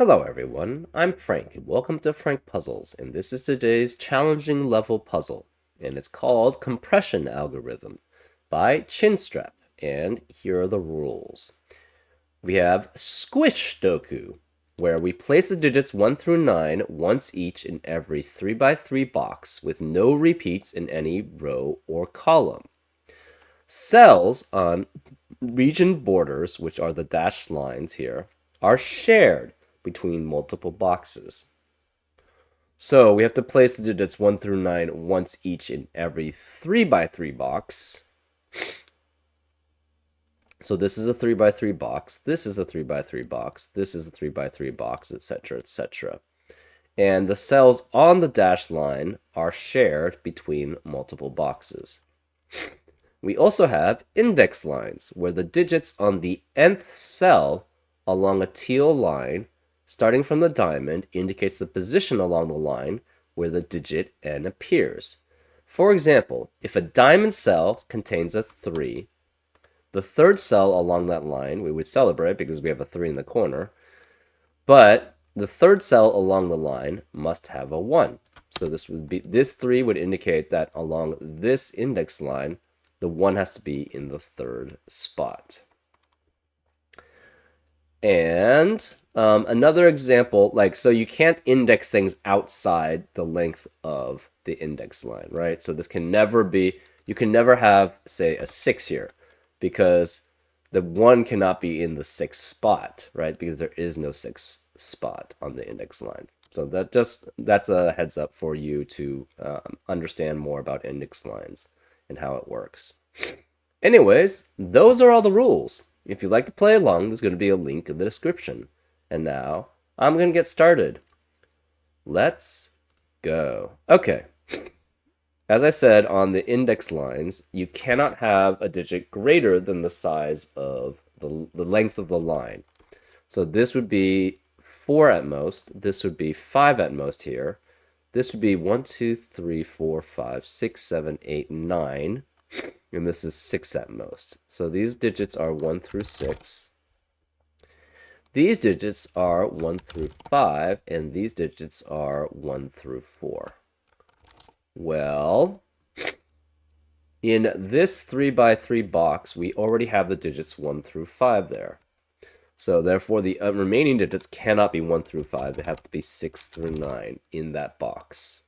Hello everyone, I'm Frank and welcome to Frank Puzzles, and this is today's challenging level puzzle, and it's called Compression Algorithm by Chinstrap, and here are the rules. We have Squish Doku, where we place the digits 1 through 9 once each in every 3x3 box with no repeats in any row or column. Cells on region borders, which are the dashed lines here, are shared between multiple boxes. So we have to place the digits 1 through 9 once each in every 3x3 box. So this is a 3x3 box, this is a 3x3 box, this is a 3x3 box, etc., etc. And the cells on the dashed line are shared between multiple boxes. We also have index lines, where the digits on the nth cell along a teal line, starting from the diamond, indicates the position along the line where the digit n appears. For example, if a diamond cell contains a 3, the third cell along that line we would celebrate because we have a 3 in the corner, but the third cell along the line must have a 1. So this 3 would indicate that along this index line, the 1 has to be in the third spot. And another example, so you can't index things outside the length of the index line, right? So this can never be, you can never have, say, a 6 here, because the 1 cannot be in the 6th spot, right? Because there is no 6th spot on the index line. So that's a heads up for you to understand more about index lines and how it works. Anyways, those are all the rules. If you'd like to play along, there's going to be a link in the description. And now, I'm going to get started. Let's go. Okay. As I said, on the index lines, you cannot have a digit greater than the size of the length of the line. So this would be 4 at most. This would be 5 at most here. This would be 1, 2, 3, 4, 5, 6, 7, 8, 9. And this is 6 at most. So these digits are 1 through 6. These digits are 1 through 5, and these digits are 1 through 4. Well, in this 3x3 box, we already have the digits 1 through 5 there. So therefore, the remaining digits cannot be 1 through 5. They have to be 6 through 9 in that box.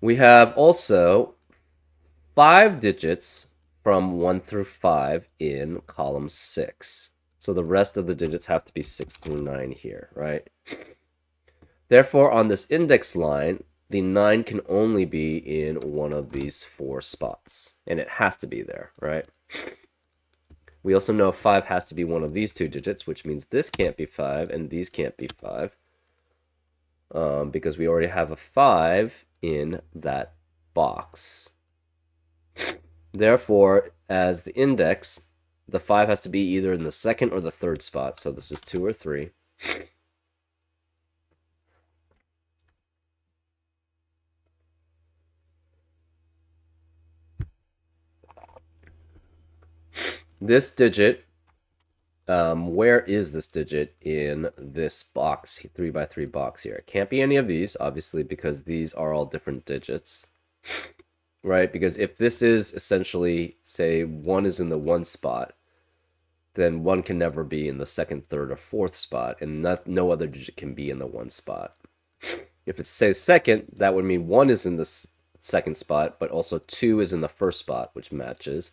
We have also 5 digits from 1 through 5 in column 6. So the rest of the digits have to be 6 through 9 here, right? Therefore, on this index line, the 9 can only be in one of these 4 spots. And it has to be there, right? We also know 5 has to be one of these 2 digits, which means this can't be 5 and these can't be 5. Because we already have a 5 in that box. Therefore, as the index, the 5 has to be either in the 2nd or the 3rd spot. So this is 2 or 3. This digit, where is this digit in this box, 3x3 box here? It can't be any of these, obviously, because these are all different digits, right? Because if this is essentially, say, 1 is in the 1 spot, then 1 can never be in the 2nd, 3rd, or 4th spot, and no other digit can be in the 1 spot. If it's, say, 2nd, that would mean 1 is in the 2nd spot, but also 2 is in the 1st spot, which matches.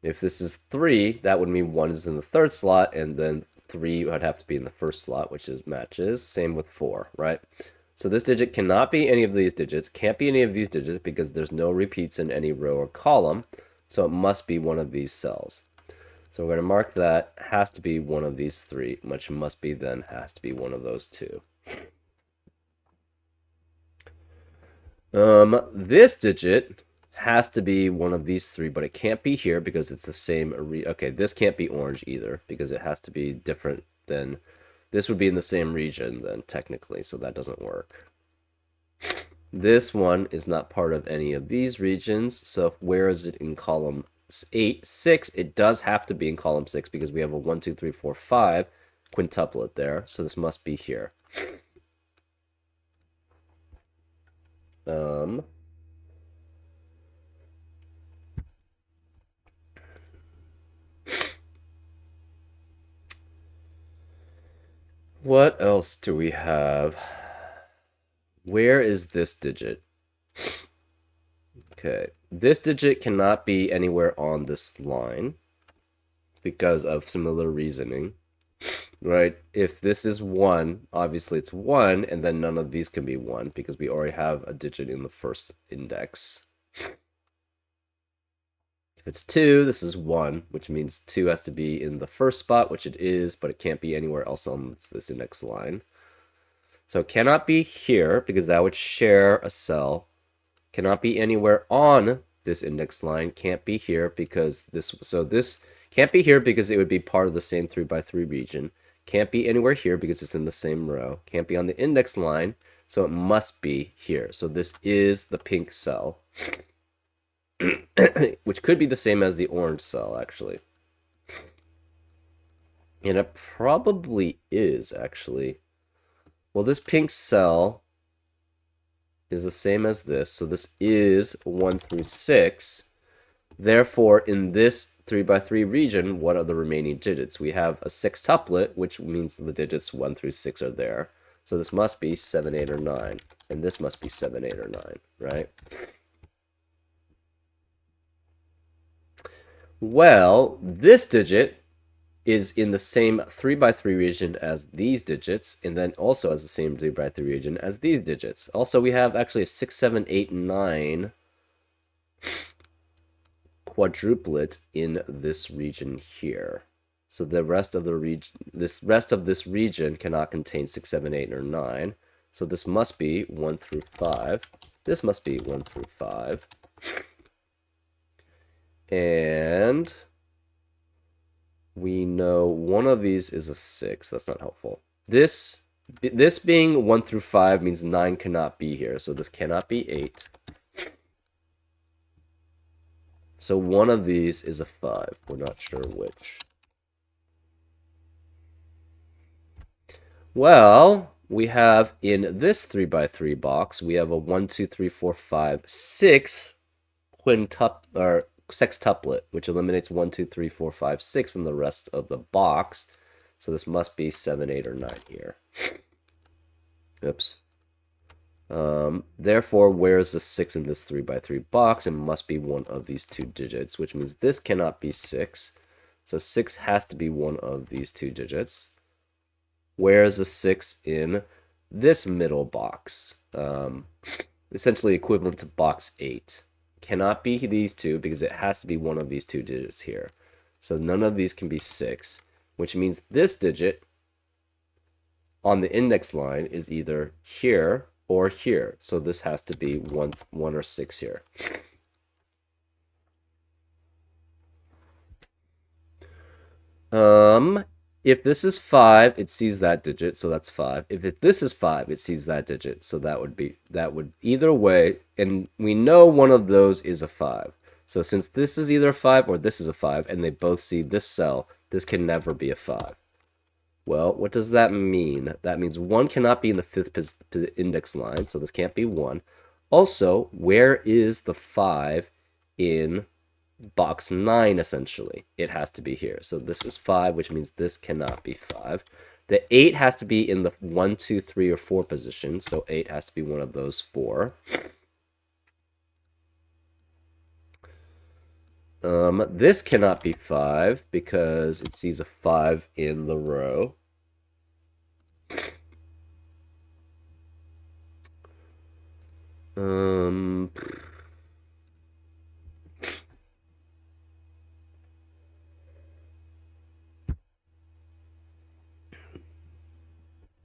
If this is 3, that would mean 1 is in the 3rd slot, and then 3 would have to be in the 1st slot, which is matches. Same with 4, right? So this digit cannot be any of these digits, can't be any of these digits because there's no repeats in any row or column, so it must be one of these cells. So we're going to mark that has to be one of these 3, which must be then has to be one of those 2. This digit has to be one of these 3, but it can't be here because it's the same. Okay, this can't be orange either because it has to be different than This would be in the same region then, technically, so that doesn't work. This one is not part of any of these regions, so where is it in column 8, 6? It does have to be in column 6 because we have a 1, 2, 3, 4, 5 quintuplet there, so this must be here. What else do we have? Where is this digit? Okay, this digit cannot be anywhere on this line because of similar reasoning, right? If this is 1, obviously it's 1, and then none of these can be 1 because we already have a digit in the first index. If it's 2, this is 1, which means 2 has to be in the first spot, which it is, but it can't be anywhere else on this index line. So it cannot be here because that would share a cell. Cannot be anywhere on this index line. Can't be here because this can't be here because it would be part of the same 3x3 region. Can't be anywhere here because it's in the same row. Can't be on the index line, so it must be here. So this is the pink cell, which could be the same as the orange cell, actually. And it probably is, actually. Well, this pink cell is the same as this, so this is 1 through 6. Therefore, in this 3x3 region, what are the remaining digits? We have a sextuplet, which means the digits 1 through 6 are there. So this must be 7, 8, or 9. And this must be 7, 8, or 9, right? Well, this digit is in the same 3x3 region as these digits, and then also has the same 3x3 region as these digits. Also, we have actually a 6, 7, 8, 9 quadruplet in this region here. So the rest of the region, this region cannot contain 6, 7, 8, or 9. So this must be 1 through 5. This must be 1 through 5. And we know one of these is a 6. That's not helpful. This being 1 through 5 means 9 cannot be here. So this cannot be 8. So one of these is a 5. We're not sure which. Well, we have in this 3x3 box, we have a 1, 2, 3, 4, 5, 6 sextuplet, which eliminates 1, 2, 3, 4, 5, 6 from the rest of the box. So this must be 7, 8, or 9 here. Oops. Therefore, where's the 6 in this 3x3 box? It must be one of these two digits, which means this cannot be 6. So 6 has to be one of these two digits. Where's the 6 in this middle box? Essentially equivalent to box 8. Cannot be these two because it has to be one of these two digits here. So none of these can be 6, which means this digit on the index line is either here or here. So this has to be 1 or 6 here. If this is 5, it sees that digit, so that's 5. If this is 5, it sees that digit, so that would either way, and we know one of those is a 5. So since this is either a 5 or this is a 5, and they both see this cell, this can never be a 5. Well, what does that mean? That means 1 cannot be in the 5th index line, so this can't be 1. Also, where is the 5 in box 9, essentially? It has to be here. So this is 5, which means this cannot be 5. The 8 has to be in the 1, 2, 3, or 4 position, so 8 has to be one of those 4. This cannot be 5 because it sees a 5 in the row.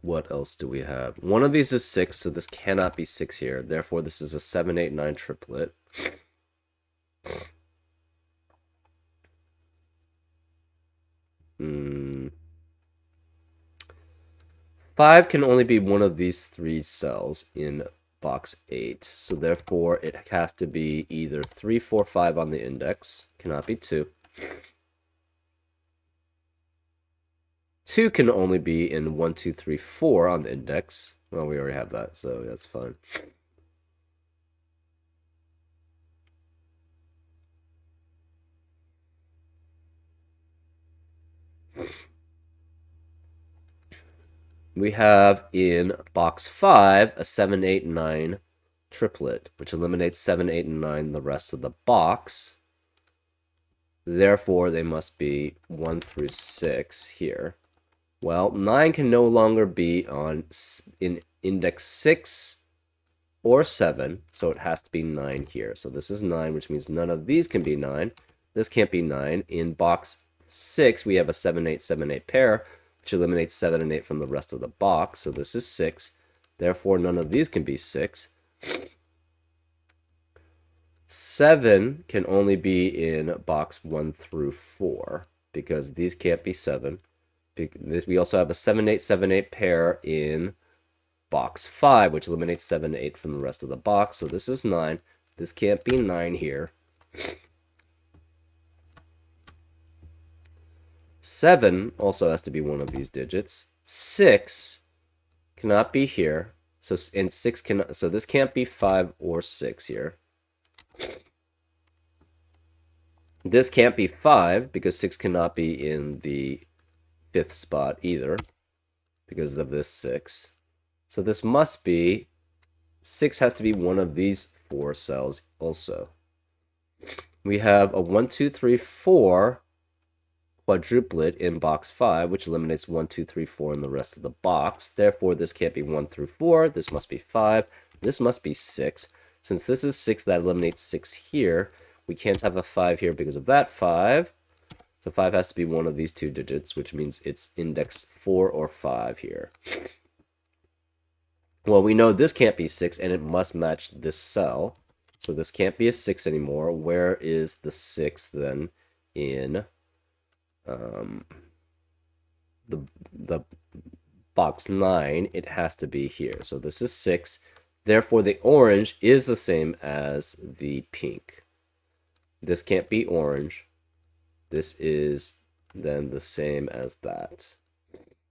What else do we have? One of these is 6, so this cannot be 6 here. Therefore, this is a 7, 8, 9 triplet. 5 can only be one of these 3 cells in box 8. So therefore, it has to be either 3, 4, 5 on the index. Cannot be 2. 2 can only be in 1, 2, 3, 4 on the index. Well, we already have that, so that's fine. We have in box 5 a 7, 8, 9 triplet, which eliminates 7, 8, and 9 the rest of the box. Therefore, they must be 1 through 6 here. Well, 9 can no longer be in index 6 or 7, so it has to be 9 here. So this is 9, which means none of these can be 9. This can't be 9. In box 6, we have a 7, 8, 7, 8 pair, which eliminates 7 and 8 from the rest of the box. So this is 6. Therefore, none of these can be 6. 7 can only be in box 1 through 4, because these can't be 7. We also have a 7, 8, 7, 8 pair in box 5, which eliminates 7, 8 from the rest of the box. So this is 9. This can't be 9 here. 7 also has to be one of these digits. 6 cannot be here. So and 6 cannot. So this can't be 5 or 6 here. This can't be 5 because 6 cannot be in the 5th spot either because of this 6. So this must be 6 has to be one of these 4 cells also. We have a 1, 2, 3, 4 quadruplet in box 5, which eliminates 1, 2, 3, 4 in the rest of the box. Therefore, this can't be 1 through 4. This must be 5. This must be 6. Since this is 6, that eliminates 6 here. We can't have a 5 here because of that 5. So 5 has to be one of these 2 digits, which means it's index 4 or 5 here. Well, we know this can't be 6, and it must match this cell. So this can't be a 6 anymore. Where is the 6 then in the box 9? It has to be here. So this is 6. Therefore, the orange is the same as the pink. This can't be orange. This is then the same as that,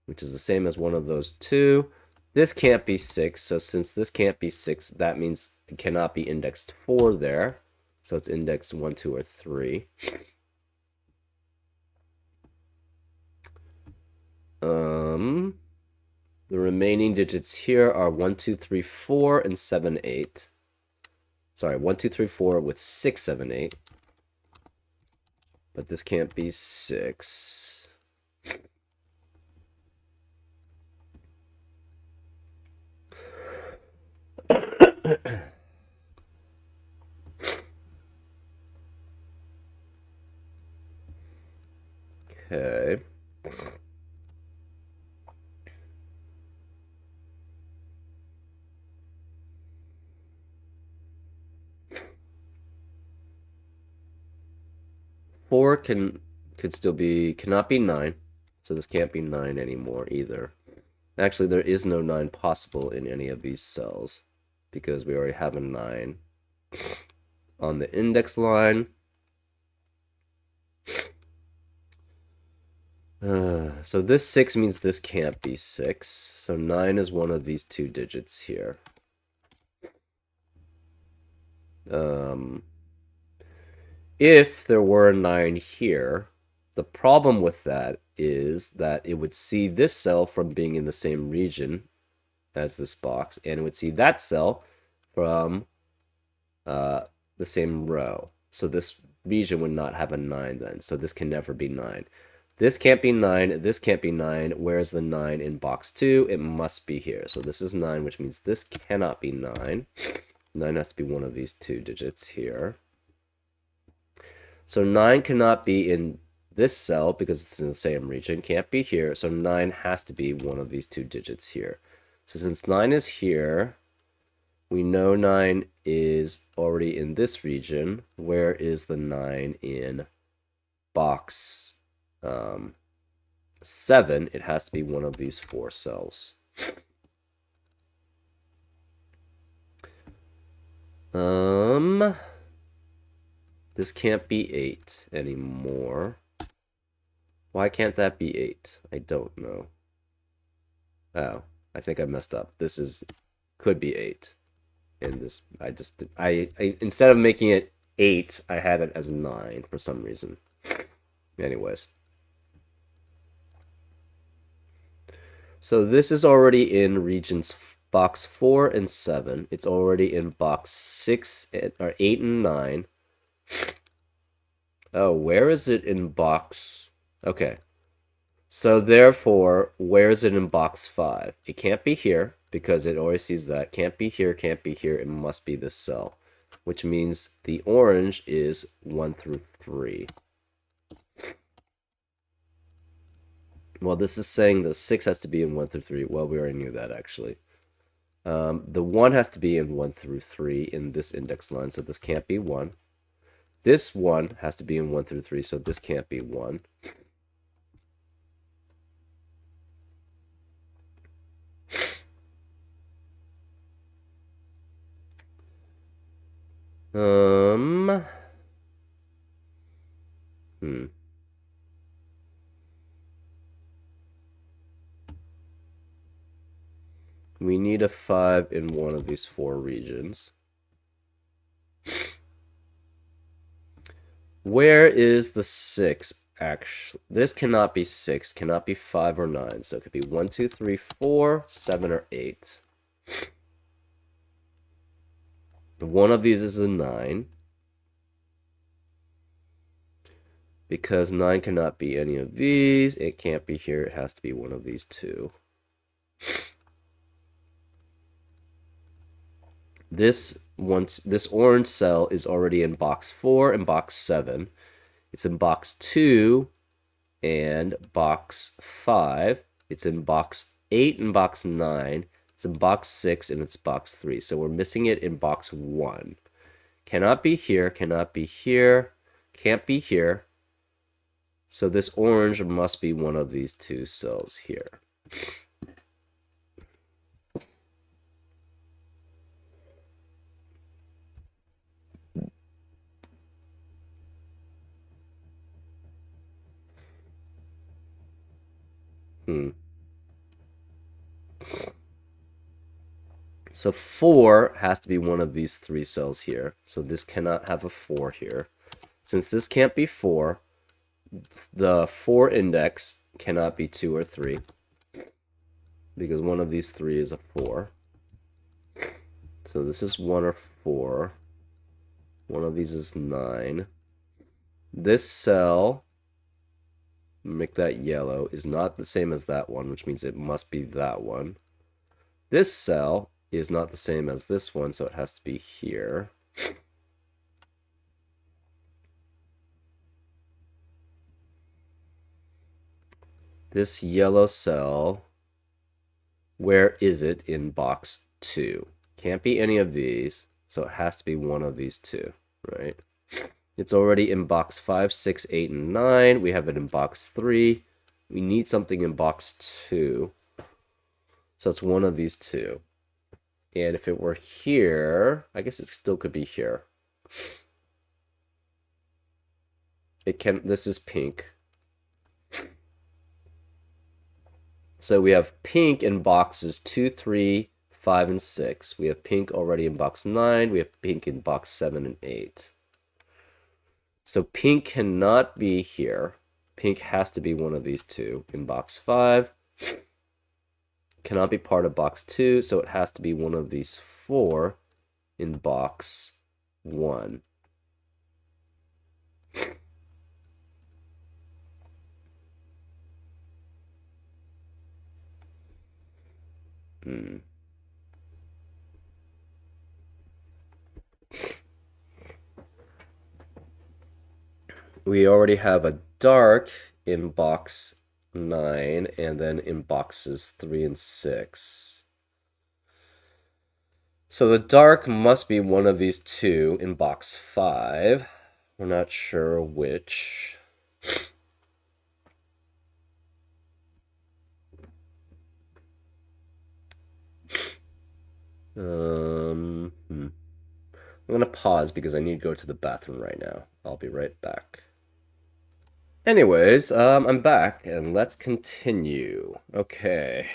which is the same as one of those 2. This can't be 6, so since this can't be 6, that means it cannot be indexed 4 there. So it's indexed 1, 2, or 3. The remaining digits here are 1, 2, 3, 4, and 7, 8. Sorry, 1, 2, 3, 4 with 6, 7, 8. But this can't be 6. Okay. Four could still be, cannot be 9. So this can't be 9 anymore either. Actually, there is no 9 possible in any of these cells because we already have a 9 on the index line. So this 6 means this can't be 6. So 9 is one of these 2 digits here. If there were a 9 here, the problem with that is that it would see this cell from being in the same region as this box, and it would see that cell from the same row. So this region would not have a 9 then, so this can never be 9. This can't be 9, this can't be 9. Where's the 9 in box 2? It must be here. So this is 9, which means this cannot be 9. 9 has to be one of these 2 digits here. So 9 cannot be in this cell because it's in the same region. Can't be here. So 9 has to be one of these 2 digits here. So since 9 is here, we know 9 is already in this region. Where is the 9 in box 7? It has to be one of these 4 cells. This can't be 8 anymore. Why can't that be 8? I don't know. Oh, I think I messed up. Could be 8. And this, I instead of making it 8, I had it as 9 for some reason. Anyways. So this is already in regions box 4 and 7. It's already in box 6 or 8 and 9. Oh, where is it in box? Okay. So therefore, where is it in box 5? It can't be here because it already sees that. Can't be here, can't be here. It must be this cell, which means the orange is 1 through 3. Well, this is saying the 6 has to be in 1 through 3. Well, we already knew that, actually. The 1 has to be in 1 through 3 in this index line, so this can't be 1. This 1 has to be in 1 through 3, so this can't be 1. Hmm. We need a 5 in one of these 4 regions. Where is the 6? Actually, this cannot be 6, cannot be 5 or 9. So it could be 1, 2, 3, 4, 7, or 8. One of these is a 9. Because 9 cannot be any of these, it can't be here. It has to be one of these 2. This orange cell is already in box 4 and box 7. It's in box 2 and box 5. It's in box 8 and box 9. It's in box 6 and it's box 3. So we're missing it in box 1. Cannot be here, cannot be here, can't be here. So this orange must be one of these 2 cells here. So 4 has to be one of these 3 cells here. So this cannot have a 4 here. Since this can't be 4, the 4 index cannot be 2 or 3. Because one of these 3 is a 4. So this is 1 or 4. One of these is 9. This cell, make that yellow, is not the same as that one, which means it must be that one. This cell is not the same as this one, so it has to be here. This yellow cell, where is it in box 2? Can't be any of these, so it has to be one of these 2, right? It's already in box 5, 6, 8, and 9. We have it in box 3. We need something in box 2. So it's one of these 2. And if it were here, I guess it still could be here. This is pink. So we have pink in boxes 2, 3, 5, and 6. We have pink already in box 9. We have pink in box 7 and 8. So pink cannot be here. Pink has to be one of these 2 in box 5. Cannot be part of box 2, so it has to be one of these 4 in box 1. We already have a dark in box 9 and then in boxes 3 and 6. So the dark must be one of these 2 in box 5. We're not sure which. Let I'm gonna pause because I need to go to the bathroom right now. I'll be right back. Anyways, I'm back and let's continue. Okay.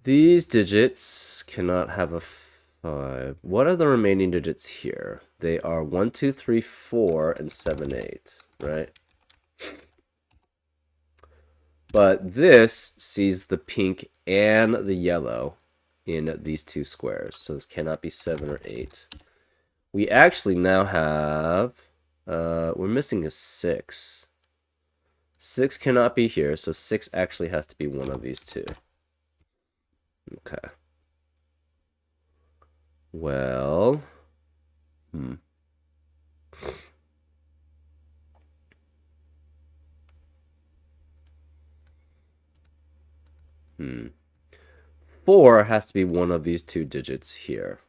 These digits cannot have a 5. What are the remaining digits here? They are 1, 2, 3, 4, and 7, 8, right? But this sees the pink and the yellow in these two squares. So this cannot be 7 or 8. We actually now have, we're missing a 6. 6 cannot be here, so 6 actually has to be one of these two. Okay. Well, hmm. 4 has to be one of these two digits here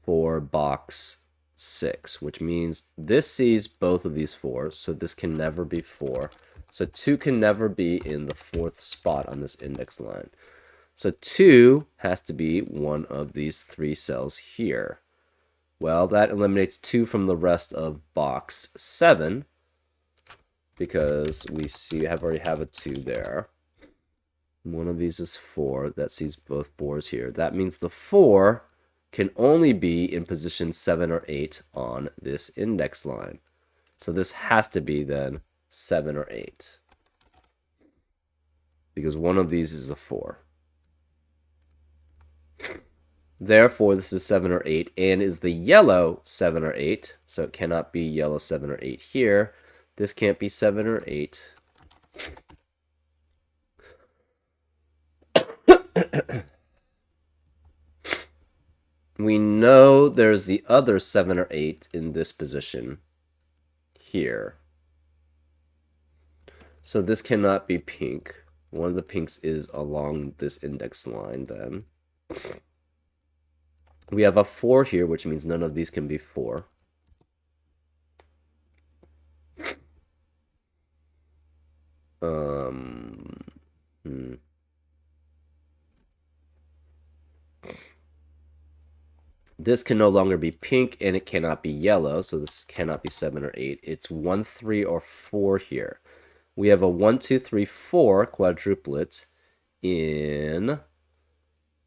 for box 6, which means this sees both of these 4s, so this can never be 4. So 2 can never be in the 4th spot on this index line. So 2 has to be one of these 3 cells here. Well, that eliminates 2 from the rest of box 7 because we already have a 2 there. One of these is 4. That sees both 4s here. That means the 4 can only be in position 7 or 8 on this index line. So this has to be then 7 or 8. Because one of these is a 4. Therefore, this is 7 or 8, and is the yellow 7 or 8, so it cannot be yellow 7 or 8 here. This can't be 7 or 8. We know there's the other 7 or 8 in this position here. So this cannot be pink. One of the pinks is along this index line then. We have a 4 here, which means none of these can be 4. This can no longer be pink, and it cannot be yellow, so this cannot be 7 or 8. It's 1, 3, or 4 here. We have a 1, 2, 3, 4 quadruplet in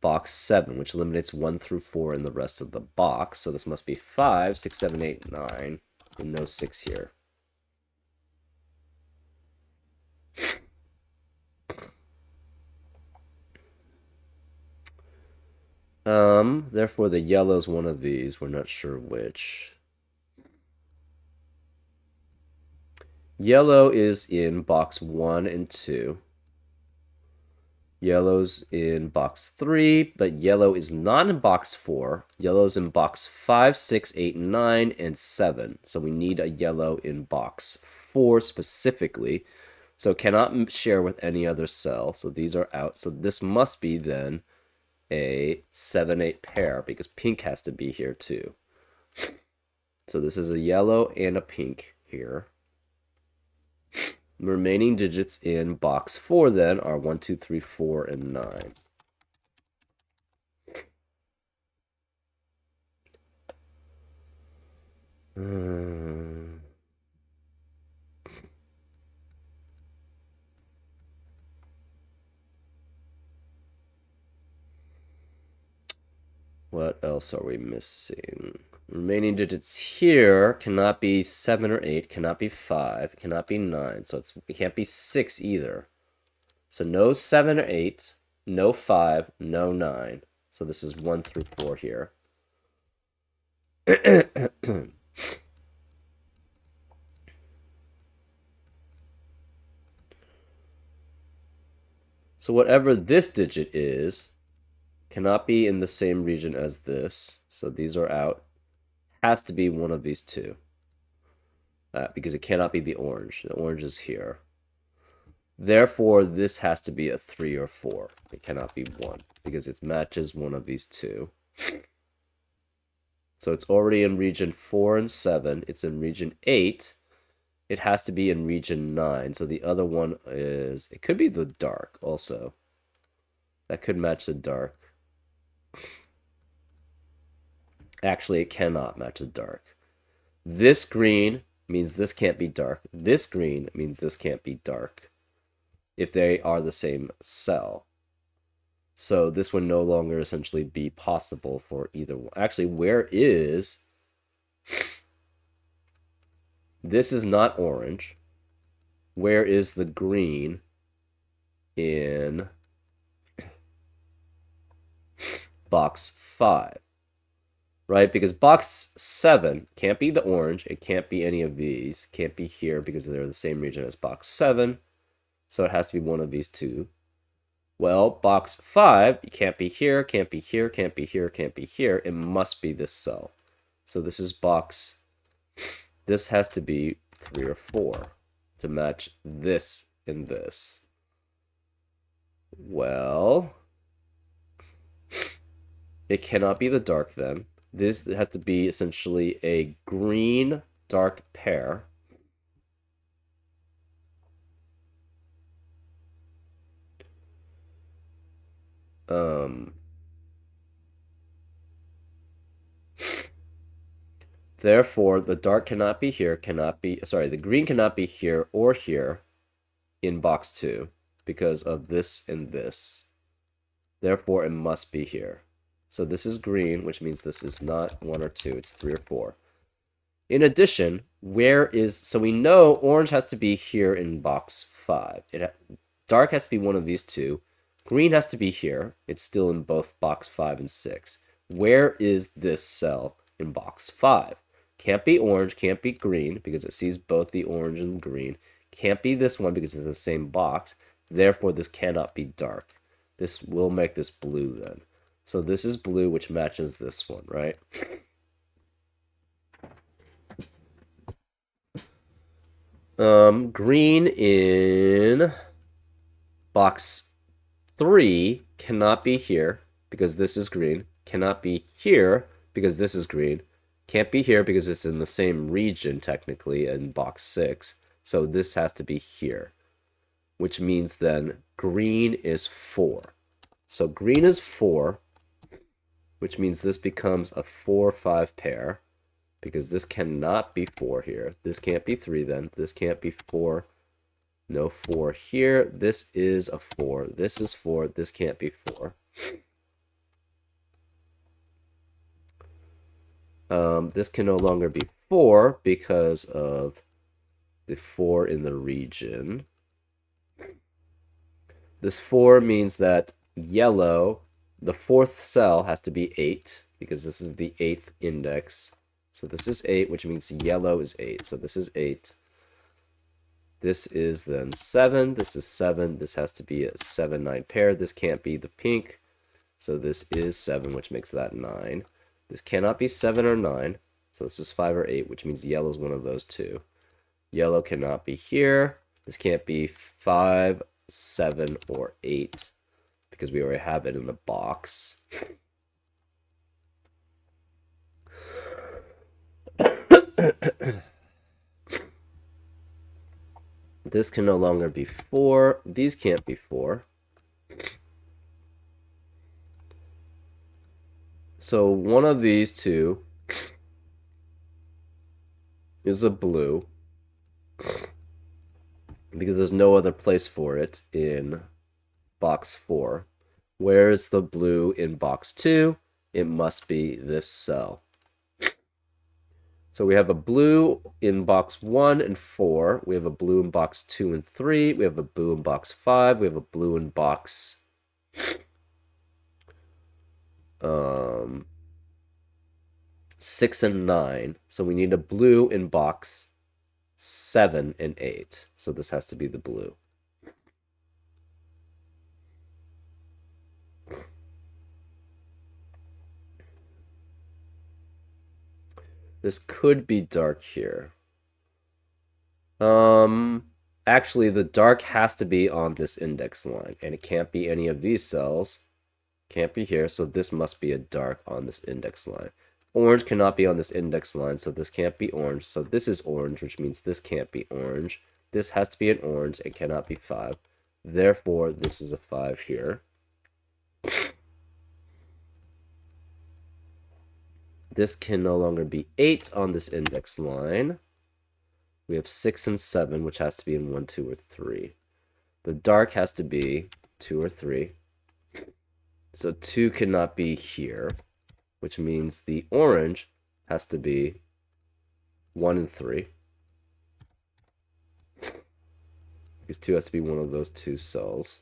box 7, which eliminates 1 through 4 in the rest of the box. So this must be 5, 6, 7, 8, 9, and no 6 here. Therefore the yellow is one of these. We're not sure which. Yellow is in box 1 and 2. Yellow's in box 3, but yellow is not in box 4. Yellow's in box 5, 6, 8, 9, and 7. So we need a yellow in box 4 specifically. So cannot share with any other cell. So these are out. So this must be then a 7-8 pair because pink has to be here too. So this is a yellow and a pink here. The remaining digits in box 4 then are 1, 2, 3, 4, and 9. What else are we missing? Remaining digits here cannot be 7 or 8, cannot be 5, cannot be 9, so it can't be 6 either. So no 7 or 8, no 5, no 9. So this is 1 through 4 here. So whatever this digit is, cannot be in the same region as this. So these are out. Has to be one of these two. Because it cannot be the orange. The orange is here. Therefore, this has to be a 3 or 4. It cannot be 1 because it matches one of these two. So it's already in region 4 and 7. It's in region 8. It has to be in region 9. So the other one is... It could be the dark also. That could match the dark. Actually, it cannot match the dark. This green means this can't be dark. This green means this can't be dark if they are the same cell. So this would no longer essentially be possible for either one. Actually, where is... This is not orange. Where is the green in box 5? Right? Because box 7 can't be the orange. It can't be any of these. Can't be here because they're the same region as box 7. So it has to be one of these two. Well, box 5, it can't be here, can't be here, can't be here, can't be here. It must be this cell. So this is box... This has to be 3 or 4 to match this and this. Well, it cannot be the dark then. This has to be essentially a green dark pair. Therefore, the dark cannot be here, the green cannot be here or here in box 2 because of this and this. Therefore, it must be here. So this is green, which means this is not 1 or 2, it's 3 or 4. In addition, so we know orange has to be here in box 5. Dark has to be one of these two. Green has to be here. It's still in both box 5 and 6. Where is this cell in box 5? Can't be orange, can't be green, because it sees both the orange and green. Can't be this one because it's the same box. Therefore, this cannot be dark. This will make this blue then. So this is blue, which matches this one, right? Green in box 3 cannot be here because this is green. Cannot be here because this is green. Can't be here because it's in the same region, technically, in box 6. So this has to be here, which means then green is 4. So green is 4, which means this becomes a 4-5 pair, because this cannot be 4 here. This can't be 3 then. This can't be 4. No 4 here. This is a 4. This is 4. This can't be 4. This can no longer be 4 because of the 4 in the region. This 4 means that yellow, the 4th cell has to be 8 because this is the 8th index. So this is 8, which means yellow is 8. So this is 8. This is then 7. This is 7. This has to be a 7-9 pair. This can't be the pink. So this is 7, which makes that 9. This cannot be 7 or 9. So this is 5 or 8, which means yellow is one of those two. Yellow cannot be here. This can't be 5, 7, or 8 because we already have it in the box. This can no longer be 4. These can't be 4. So one of these two is a blue because there's no other place for it in box 4. Where's the blue in box 2? It must be this cell. So we have a blue in box 1 and 4. We have a blue in box 2 and 3. We have a blue in box 5. We have a blue in box 6 and 9. So we need a blue in box 7 and 8. So this has to be the blue. This could be dark here. Actually, the dark has to be on this index line, and it can't be any of these cells. Can't be here, so this must be a dark on this index line. Orange cannot be on this index line, so this can't be orange. So this is orange, which means this can't be orange. This has to be an orange. It cannot be 5. Therefore, this is a 5 here. This can no longer be 8 on this index line. We have 6 and 7, which has to be in 1, 2, or 3. The dark has to be 2 or 3. So 2 cannot be here, which means the orange has to be 1 and 3. Because 2 has to be one of those two cells.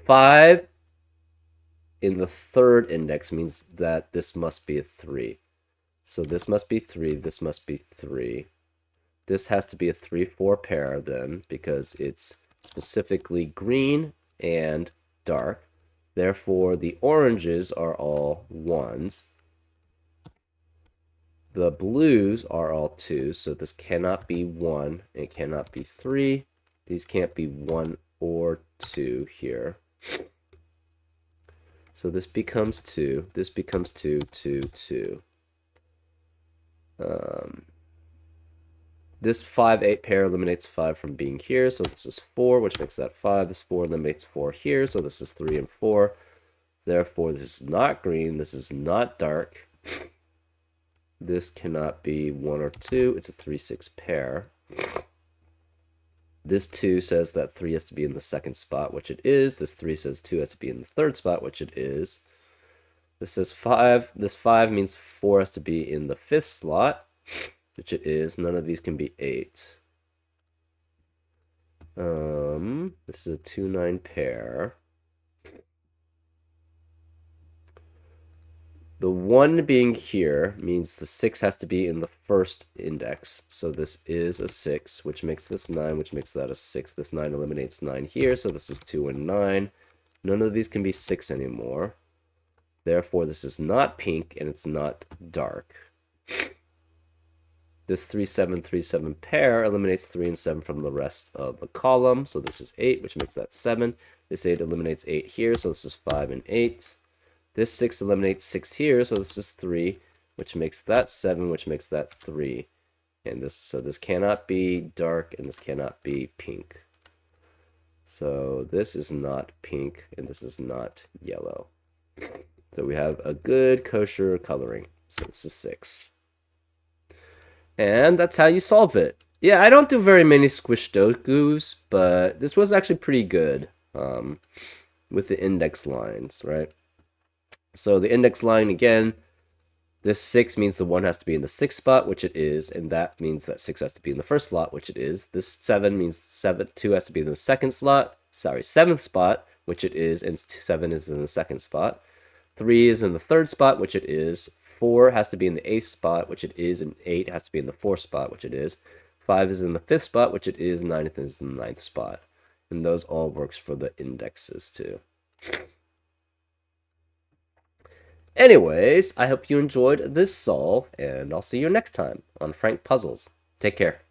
5 in the third index means that this must be a 3. So this must be 3, this must be 3. This has to be a 3-4 pair then, because it's specifically green and dark. Therefore, the oranges are all 1s. The blues are all 2s, so this cannot be 1, it cannot be 3. These can't be 1 or 2 here. So this becomes 2, this becomes 2, 2, 2. This 5-8 pair eliminates 5 from being here, so this is 4, which makes that 5. This 4 eliminates 4 here, so this is 3 and 4. Therefore, this is not green, this is not dark. This cannot be 1 or 2, it's a 3-6 pair. This 2 says that 3 has to be in the second spot, which it is. This 3 says 2 has to be in the third spot, which it is. This says 5. This 5 means 4 has to be in the fifth slot, which it is. None of these can be 8. This is a 2-9 pair. The 1 being here means the 6 has to be in the first index. So this is a 6, which makes this 9, which makes that a 6. This 9 eliminates 9 here, so this is 2 and 9. None of these can be 6 anymore. Therefore, this is not pink, and it's not dark. This 3-7, 3-7 pair eliminates 3 and 7 from the rest of the column. So this is 8, which makes that 7. This 8 eliminates 8 here, so this is 5 and 8. This 6 eliminates 6 here, so this is 3, which makes that 7, which makes that 3. And this cannot be dark, and this cannot be pink. So this is not pink, and this is not yellow. So we have a good kosher coloring. So this is 6. And that's how you solve it. Yeah, I don't do very many squish Sudokus, but this was actually pretty good with the index lines, right? So the index line, again, this 6 means the 1 has to be in the 6th spot, which it is, and that means that 6 has to be in the first slot, which it is. This 7 means 2 has to be in the second slot, 7th spot, which it is, and 7 is in the second spot. 3 is in the third spot, which it is. 4 has to be in the 8th spot, which it is, and 8 has to be in the 4th spot, which it is. 5 is in the 5th spot, which it is, 9 is in the 9th spot. And those all works for the indexes too. Anyways, I hope you enjoyed this solve, and I'll see you next time on Frank Puzzles. Take care.